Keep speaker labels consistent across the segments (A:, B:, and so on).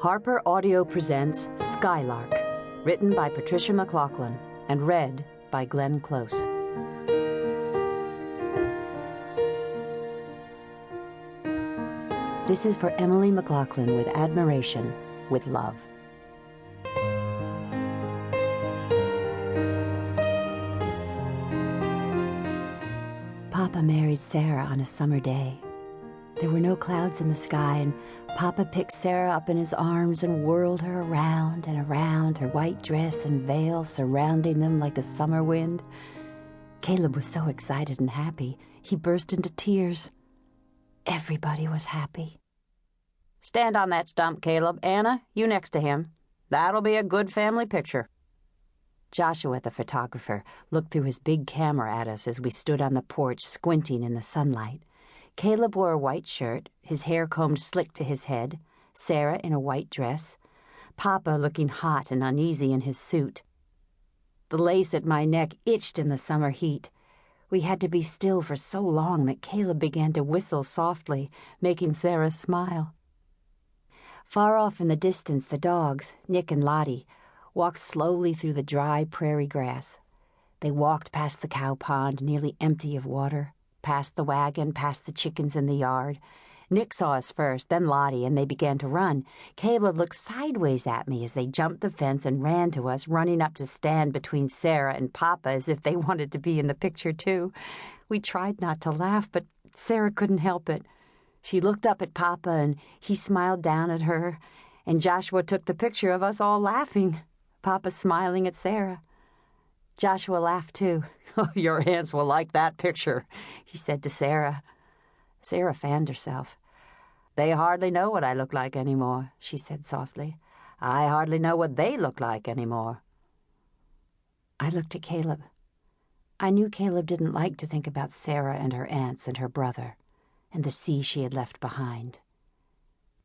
A: Harper Audio presents Skylark, written by Patricia MacLachlan and read by Glenn Close. This is for Emily MacLachlan with admiration, with love. Papa married Sarah on a summer day. There were no clouds in the sky, and Papa picked Sarah up in his arms and whirled her around and around, her white dress and veil surrounding them like the summer wind. Caleb was so excited and happy, he burst into tears. Everybody was happy. "Stand on that stump, Caleb. Anna, you next to him. That'll be a good family picture." Joshua, the photographer, looked through his big camera at us as we stood on the porch squinting in the sunlight. Caleb wore a white shirt, his hair combed slick to his head, Sarah in a white dress, Papa looking hot and uneasy in his suit. The lace at my neck itched in the summer heat. We had to be still for so long that Caleb began to whistle softly, making Sarah smile. Far off in the distance, the dogs, Nick and Lottie, walked slowly through the dry prairie grass. They walked past the cow pond, nearly empty of water, past the wagon, past the chickens in the yard. Nick saw us first, then Lottie, and they began to run. Caleb looked sideways at me as they jumped the fence and ran to us, running up to stand between Sarah and Papa as if they wanted to be in the picture, too. We tried not to laugh, but Sarah couldn't help it. She looked up at Papa, and he smiled down at her, and Joshua took the picture of us all laughing, Papa smiling at Sarah. Joshua laughed, too. "Oh, your aunts will like that picture," he said to Sarah. Sarah fanned herself. "They hardly know what I look like anymore," she said softly. "I hardly know what they look like anymore." I looked at Caleb. I knew Caleb didn't like to think about Sarah and her aunts and her brother, and the sea she had left behind.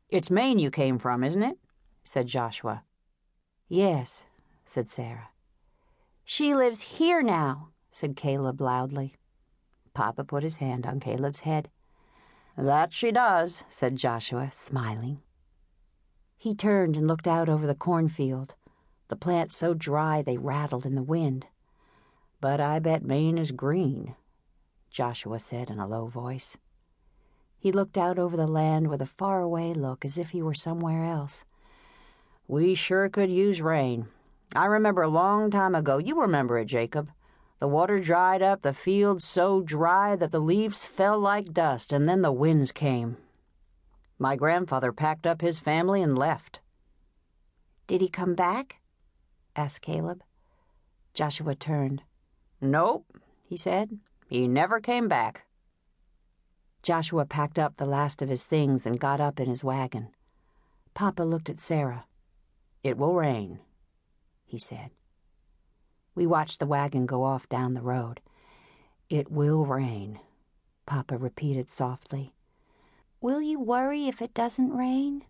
A: "It's Maine you came from, isn't it?" said Joshua. "Yes," said Sarah. "She lives here now," said Caleb loudly. Papa put his hand on Caleb's head. "That she does," said Joshua, smiling. He turned and looked out over the cornfield, the plants so dry they rattled in the wind. "But I bet Maine is green," Joshua said in a low voice. He looked out over the land with a faraway look, as if he were somewhere else. "We sure could use rain. I remember a long time ago. You remember it, Jacob. The water dried up, the fields so dry that the leaves fell like dust, and then the winds came. My grandfather packed up his family and left." "Did he come back?" asked Caleb. Joshua turned. "Nope," he said. "He never came back." Joshua packed up the last of his things and got up in his wagon. Papa looked at Sarah. "It will rain," he said. We watched the wagon go off down the road. "It will rain," Papa repeated softly. "Will you worry if it doesn't rain?"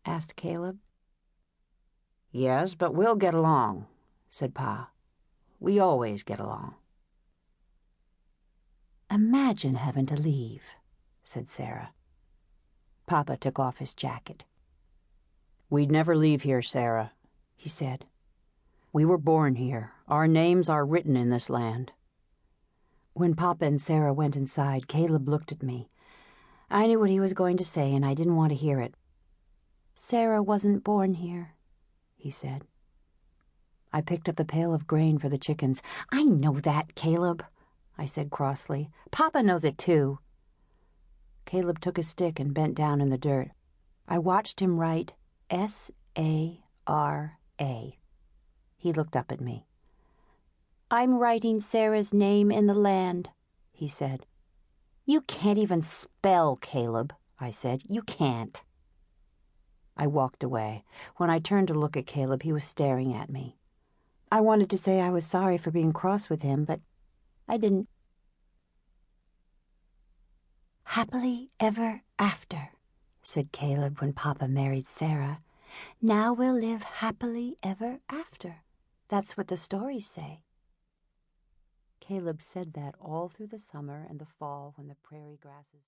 A: asked Caleb. "Yes, but we'll get along," said Pa. "We always get along." "Imagine having to leave," said Sarah. Papa took off his jacket. "We'd never leave here, Sarah," he said. "We were born here. Our names are written in this land." When Papa and Sarah went inside, Caleb looked at me. I knew what he was going to say, and I didn't want to hear it. "Sarah wasn't born here," he said. I picked up the pail of grain for the chickens. "I know that, Caleb," I said crossly. "Papa knows it, too." Caleb took a stick and bent down in the dirt. I watched him write S-A-R-A. He looked up at me. "I'm writing Sarah's name in the land," he said. "You can't even spell, Caleb," I said. "You can't." I walked away. When I turned to look at Caleb, he was staring at me. I wanted to say I was sorry for being cross with him, but I didn't. "Happily ever after," said Caleb when Papa married Sarah. "Now we'll live happily ever after. That's what the stories say." Caleb said that all through the summer and the fall when the prairie grasses